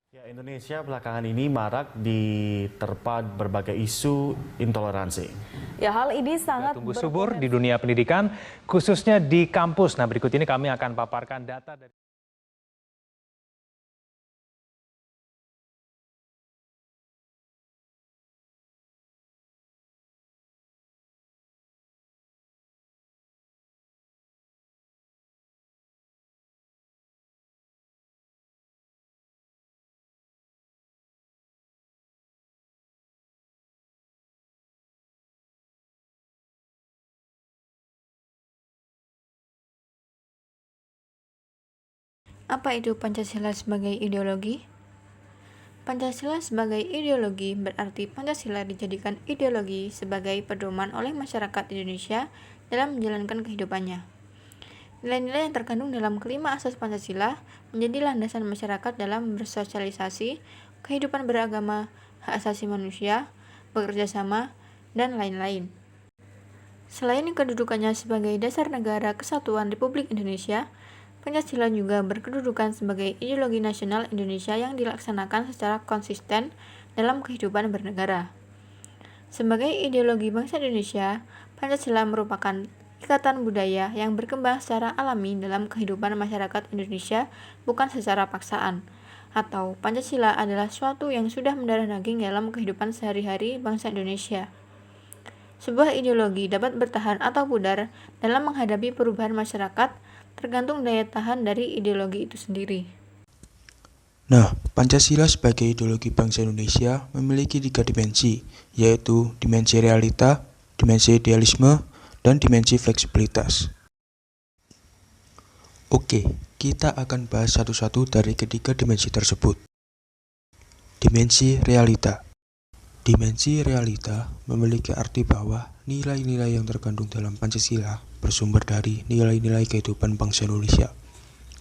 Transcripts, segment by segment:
Ya, Indonesia belakangan ini marak diterpa berbagai isu intoleransi. Ya, hal ini sangat Tumbuh subur di dunia pendidikan, khususnya di kampus. Nah, berikut ini kami akan paparkan data dari Apa itu Pancasila sebagai ideologi? Pancasila sebagai ideologi berarti Pancasila dijadikan ideologi sebagai pedoman oleh masyarakat Indonesia dalam menjalankan kehidupannya. Nilai-nilai yang terkandung dalam kelima asas Pancasila menjadi landasan masyarakat dalam bersosialisasi, kehidupan beragama, hak asasi manusia, bekerja sama, dan lain-lain. Selain kedudukannya sebagai dasar negara kesatuan Republik Indonesia, Pancasila juga berkedudukan sebagai ideologi nasional Indonesia yang dilaksanakan secara konsisten dalam kehidupan bernegara. Sebagai ideologi bangsa Indonesia, Pancasila merupakan ikatan budaya yang berkembang secara alami dalam kehidupan masyarakat Indonesia, bukan secara paksaan. Atau Pancasila adalah suatu yang sudah mendarah daging dalam kehidupan sehari-hari bangsa Indonesia. Sebuah ideologi dapat bertahan atau pudar dalam menghadapi perubahan masyarakat, tergantung daya tahan dari ideologi itu sendiri. Nah, Pancasila sebagai ideologi bangsa Indonesia memiliki 3 dimensi, yaitu dimensi realita, dimensi idealisme, dan dimensi fleksibilitas. Oke, kita akan bahas satu-satu dari ketiga dimensi tersebut. Dimensi realita. Dimensi realita memiliki arti bahwa nilai-nilai yang terkandung dalam Pancasila bersumber dari nilai-nilai kehidupan bangsa Indonesia.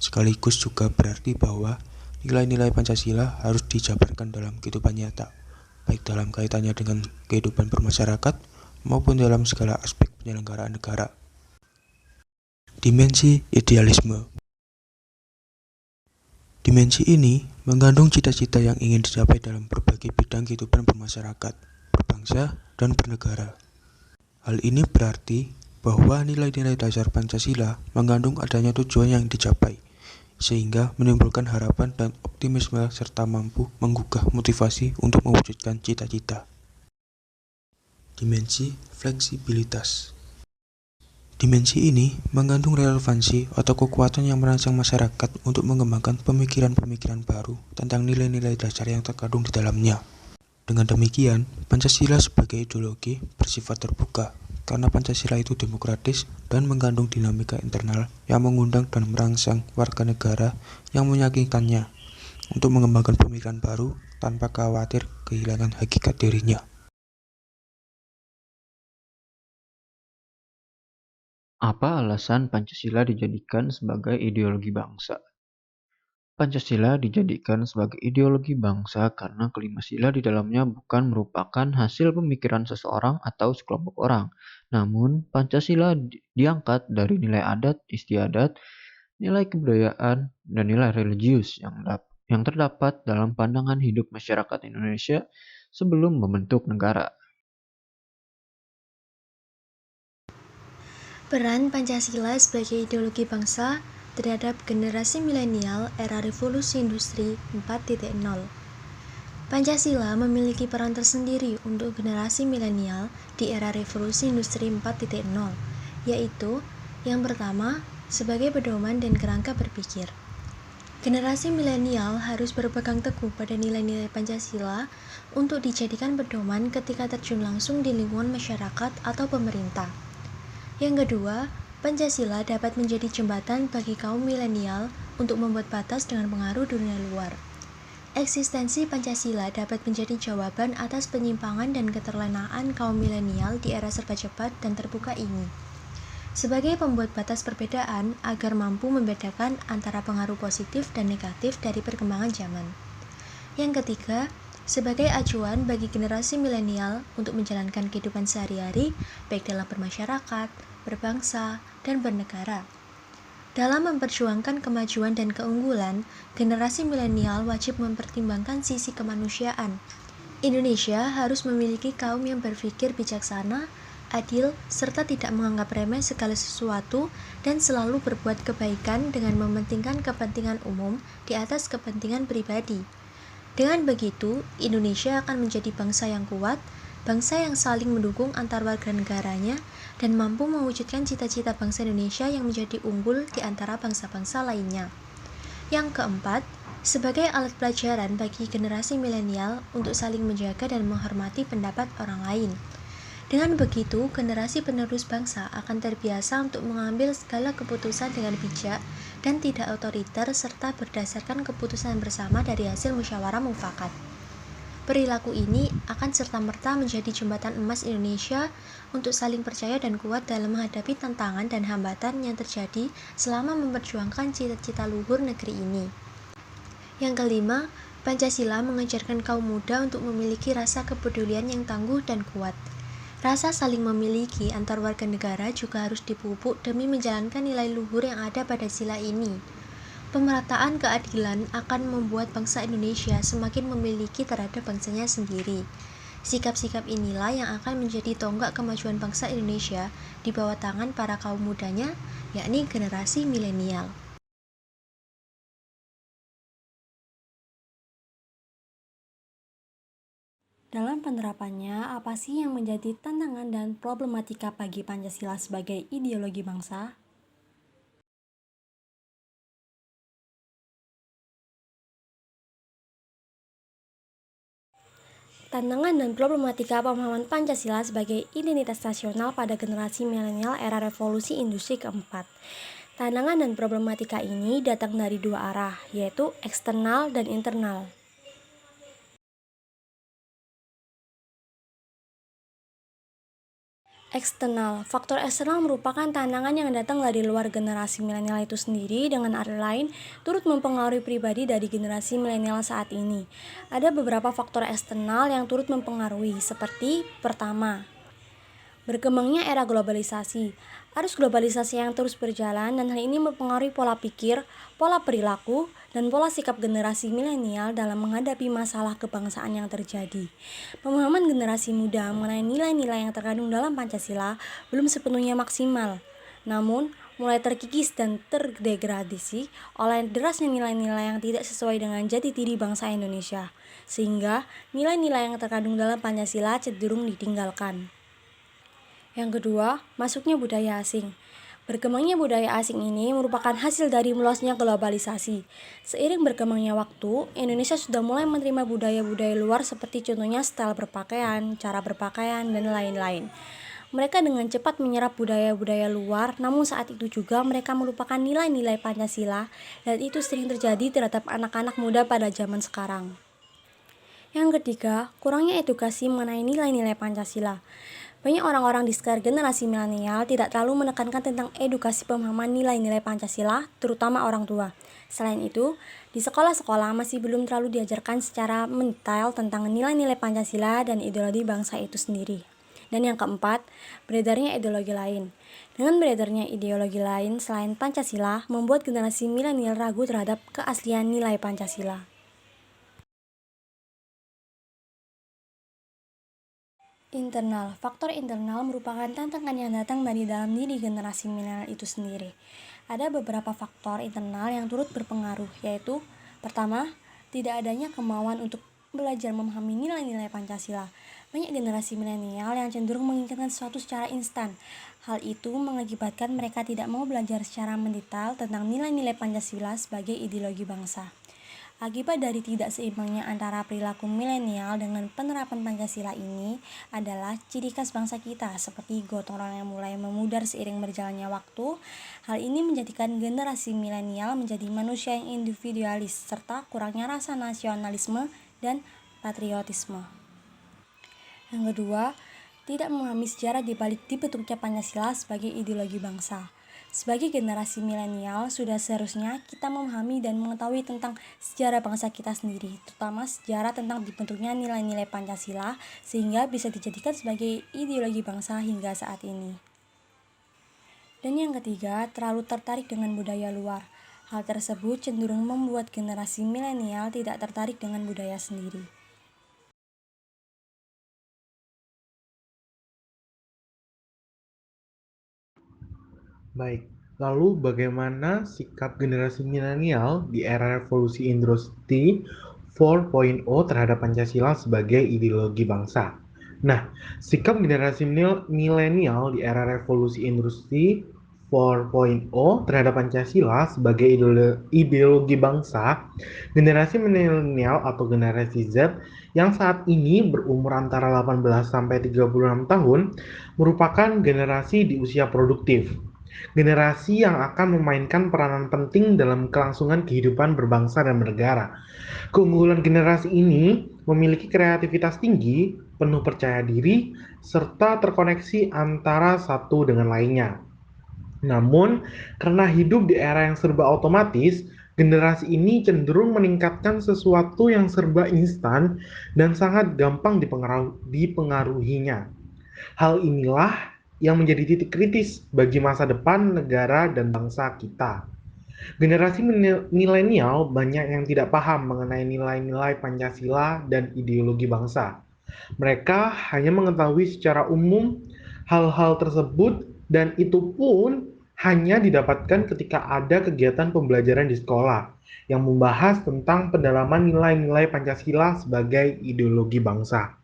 Sekaligus juga berarti bahwa nilai-nilai Pancasila harus dijabarkan dalam kehidupan nyata, baik dalam kaitannya dengan kehidupan bermasyarakat maupun dalam segala aspek penyelenggaraan negara. Dimensi idealisme. Dimensi ini mengandung cita-cita yang ingin dicapai dalam berbagai bidang kehidupan bermasyarakat, berbangsa, dan bernegara. Hal ini berarti bahwa nilai-nilai dasar Pancasila mengandung adanya tujuan yang dicapai, sehingga menimbulkan harapan dan optimisme serta mampu menggugah motivasi untuk mewujudkan cita-cita. Dimensi fleksibilitas. Dimensi ini mengandung relevansi atau kekuatan yang merangsang masyarakat untuk mengembangkan pemikiran-pemikiran baru tentang nilai-nilai dasar yang terkandung di dalamnya. Dengan demikian, Pancasila sebagai ideologi bersifat terbuka, karena Pancasila itu demokratis dan mengandung dinamika internal yang mengundang dan merangsang warga negara yang meyakinkannya untuk mengembangkan pemikiran baru tanpa khawatir kehilangan hakikat dirinya. Apa alasan Pancasila dijadikan sebagai ideologi bangsa? Pancasila dijadikan sebagai ideologi bangsa karena kelima sila di dalamnya bukan merupakan hasil pemikiran seseorang atau sekelompok orang. Namun, Pancasila diangkat dari nilai adat istiadat, nilai kebudayaan, dan nilai religius yang terdapat dalam pandangan hidup masyarakat Indonesia sebelum membentuk negara. Peran Pancasila sebagai ideologi bangsa terhadap generasi milenial era revolusi industri 4.0. Pancasila memiliki peran tersendiri untuk generasi milenial di era revolusi industri 4.0, yaitu yang pertama, sebagai pedoman dan kerangka berpikir. Generasi milenial harus berpegang teguh pada nilai-nilai Pancasila untuk dijadikan pedoman ketika terjun langsung di lingkungan masyarakat atau pemerintah. Yang kedua, Pancasila dapat menjadi jembatan bagi kaum milenial untuk membuat batas dengan pengaruh dunia luar. Eksistensi Pancasila dapat menjadi jawaban atas penyimpangan dan keterlenaan kaum milenial di era serba cepat dan terbuka ini. Sebagai pembuat batas perbedaan agar mampu membedakan antara pengaruh positif dan negatif dari perkembangan zaman. Yang ketiga, sebagai acuan bagi generasi milenial untuk menjalankan kehidupan sehari-hari, baik dalam bermasyarakat, berbangsa, dan bernegara. Dalam memperjuangkan kemajuan dan keunggulan, generasi milenial wajib mempertimbangkan sisi kemanusiaan. Indonesia harus memiliki kaum yang berpikir bijaksana, adil, serta tidak menganggap remeh segala sesuatu dan selalu berbuat kebaikan dengan mementingkan kepentingan umum di atas kepentingan pribadi. Dengan begitu, Indonesia akan menjadi bangsa yang kuat, bangsa yang saling mendukung antar warga negaranya, dan mampu mewujudkan cita-cita bangsa Indonesia yang menjadi unggul di antara bangsa-bangsa lainnya. Yang keempat, sebagai alat pelajaran bagi generasi milenial untuk saling menjaga dan menghormati pendapat orang lain. Dengan begitu, generasi penerus bangsa akan terbiasa untuk mengambil segala keputusan dengan bijak dan tidak otoriter serta berdasarkan keputusan bersama dari hasil musyawarah mufakat. Perilaku ini akan serta-merta menjadi jembatan emas Indonesia untuk saling percaya dan kuat dalam menghadapi tantangan dan hambatan yang terjadi selama memperjuangkan cita-cita luhur negeri ini. Yang kelima, Pancasila mengajarkan kaum muda untuk memiliki rasa kepedulian yang tangguh dan kuat. Rasa saling memiliki antar warga negara juga harus dipupuk demi menjalankan nilai luhur yang ada pada sila ini. Pemerataan keadilan akan membuat bangsa Indonesia semakin memiliki terhadap bangsanya sendiri. Sikap-sikap inilah yang akan menjadi tonggak kemajuan bangsa Indonesia di bawah tangan para kaum mudanya, yakni generasi milenial. Dalam penerapannya, apa sih yang menjadi tantangan dan problematika bagi Pancasila sebagai ideologi bangsa? Tantangan dan problematika pemahaman Pancasila sebagai identitas nasional pada generasi milenial era revolusi industri keempat. Tantangan dan problematika ini datang dari dua arah, yaitu eksternal dan internal. Eksternal, faktor eksternal merupakan tantangan yang datang dari luar generasi milenial itu sendiri, dengan arti lain turut mempengaruhi pribadi dari generasi milenial saat ini. Ada beberapa faktor eksternal yang turut mempengaruhi, seperti pertama, berkembangnya era globalisasi. Arus globalisasi yang terus berjalan dan hal ini mempengaruhi pola pikir, pola perilaku, dan pola sikap generasi milenial dalam menghadapi masalah kebangsaan yang terjadi. Pemahaman generasi muda mengenai nilai-nilai yang terkandung dalam Pancasila belum sepenuhnya maksimal. Namun, mulai terkikis dan terdegradasi oleh derasnya nilai-nilai yang tidak sesuai dengan jati diri bangsa Indonesia, sehingga nilai-nilai yang terkandung dalam Pancasila cenderung ditinggalkan. Yang kedua, masuknya budaya asing. Berkembangnya budaya asing ini merupakan hasil dari meluasnya globalisasi. Seiring berkembangnya waktu, Indonesia sudah mulai menerima budaya-budaya luar seperti contohnya style berpakaian, cara berpakaian, dan lain-lain. Mereka dengan cepat menyerap budaya-budaya luar, namun saat itu juga mereka melupakan nilai-nilai Pancasila, dan itu sering terjadi terhadap anak-anak muda pada zaman sekarang. Yang ketiga, kurangnya edukasi mengenai nilai-nilai Pancasila. Banyak orang-orang di sekitar generasi milenial tidak terlalu menekankan tentang edukasi pemahaman nilai-nilai Pancasila, terutama orang tua. Selain itu, di sekolah-sekolah masih belum terlalu diajarkan secara mendetail tentang nilai-nilai Pancasila dan ideologi bangsa itu sendiri. Dan yang keempat, beredarnya ideologi lain. Dengan beredarnya ideologi lain selain Pancasila, membuat generasi milenial ragu terhadap keaslian nilai Pancasila. Internal, faktor internal merupakan tantangan yang datang dari dalam diri generasi milenial itu sendiri. Ada beberapa faktor internal yang turut berpengaruh, yaitu pertama, tidak adanya kemauan untuk belajar memahami nilai-nilai Pancasila. Banyak generasi milenial yang cenderung menginginkan sesuatu secara instan. Hal itu mengakibatkan mereka tidak mau belajar secara mendetail tentang nilai-nilai Pancasila sebagai ideologi bangsa. Akibat dari tidak seimbangnya antara perilaku milenial dengan penerapan Pancasila ini adalah ciri khas bangsa kita, seperti gotong royong yang mulai memudar seiring berjalannya waktu. Hal ini menjadikan generasi milenial menjadi manusia yang individualis serta kurangnya rasa nasionalisme dan patriotisme. Yang kedua, tidak memahami sejarah di balik dibentuknya Pancasila sebagai ideologi bangsa. Sebagai generasi milenial, sudah seharusnya kita memahami dan mengetahui tentang sejarah bangsa kita sendiri, terutama sejarah tentang dibentuknya nilai-nilai Pancasila, sehingga bisa dijadikan sebagai ideologi bangsa hingga saat ini. Dan yang ketiga, terlalu tertarik dengan budaya luar. Hal tersebut cenderung membuat generasi milenial tidak tertarik dengan budaya sendiri. Baik, lalu bagaimana sikap generasi milenial di era revolusi industri 4.0 terhadap Pancasila sebagai ideologi bangsa? Nah, sikap generasi milenial di era revolusi industri 4.0 terhadap Pancasila sebagai ideologi bangsa, generasi milenial atau generasi Z yang saat ini berumur antara 18 sampai 36 tahun merupakan generasi di usia produktif. Generasi yang akan memainkan peranan penting dalam kelangsungan kehidupan berbangsa dan bernegara. Keunggulan generasi ini memiliki kreativitas tinggi, penuh percaya diri, serta terkoneksi antara satu dengan lainnya. Namun, karena hidup di era yang serba otomatis, generasi ini cenderung meningkatkan sesuatu yang serba instan dan sangat gampang dipengaruhinya. Hal inilah yang menjadi titik kritis bagi masa depan negara dan bangsa kita. Generasi milenial banyak yang tidak paham mengenai nilai-nilai Pancasila dan ideologi bangsa. Mereka hanya mengetahui secara umum hal-hal tersebut dan itu pun hanya didapatkan ketika ada kegiatan pembelajaran di sekolah yang membahas tentang pendalaman nilai-nilai Pancasila sebagai ideologi bangsa.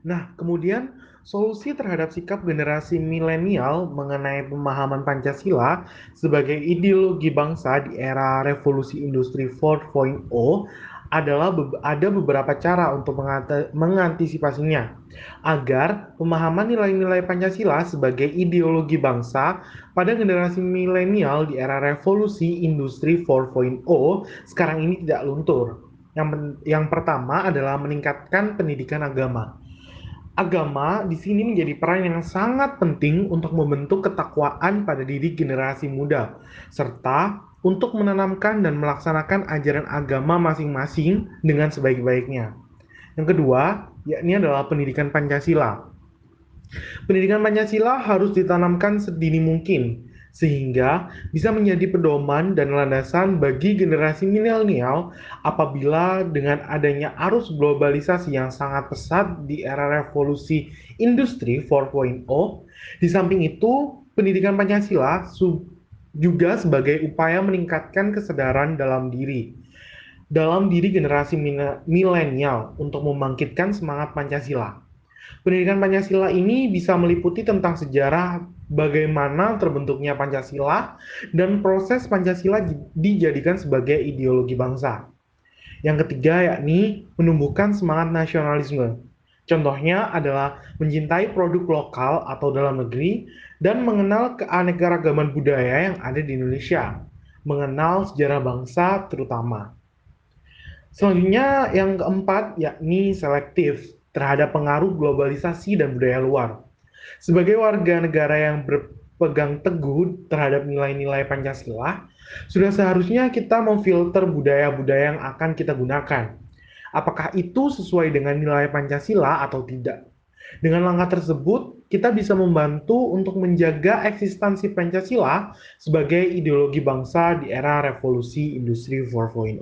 Nah, kemudian solusi terhadap sikap generasi milenial mengenai pemahaman Pancasila sebagai ideologi bangsa di era revolusi industri 4.0 adalah ada beberapa cara untuk mengantisipasinya agar pemahaman nilai-nilai Pancasila sebagai ideologi bangsa pada generasi milenial di era revolusi industri 4.0 sekarang ini tidak luntur. Yang pertama adalah meningkatkan pendidikan agama. Agama di sini menjadi peran yang sangat penting untuk membentuk ketakwaan pada diri generasi muda, serta untuk menanamkan dan melaksanakan ajaran agama masing-masing dengan sebaik-baiknya. Yang kedua, yakni adalah pendidikan Pancasila. Pendidikan Pancasila harus ditanamkan sedini mungkin, sehingga bisa menjadi pedoman dan landasan bagi generasi milenial apabila dengan adanya arus globalisasi yang sangat pesat di era revolusi industri 4.0, di samping itu pendidikan Pancasila juga sebagai upaya meningkatkan kesadaran dalam diri generasi milenial untuk membangkitkan semangat Pancasila. Pendidikan Pancasila ini bisa meliputi tentang sejarah bagaimana terbentuknya Pancasila dan proses Pancasila dijadikan sebagai ideologi bangsa. Yang ketiga yakni menumbuhkan semangat nasionalisme. Contohnya adalah mencintai produk lokal atau dalam negeri dan mengenal keanekaragaman budaya yang ada di Indonesia, mengenal sejarah bangsa terutama. Selanjutnya yang keempat yakni selektif terhadap pengaruh globalisasi dan budaya luar. Sebagai warga negara yang berpegang teguh terhadap nilai-nilai Pancasila, sudah seharusnya kita memfilter budaya-budaya yang akan kita gunakan. Apakah itu sesuai dengan nilai Pancasila atau tidak? Dengan langkah tersebut, kita bisa membantu untuk menjaga eksistensi Pancasila sebagai ideologi bangsa di era revolusi industri 4.0.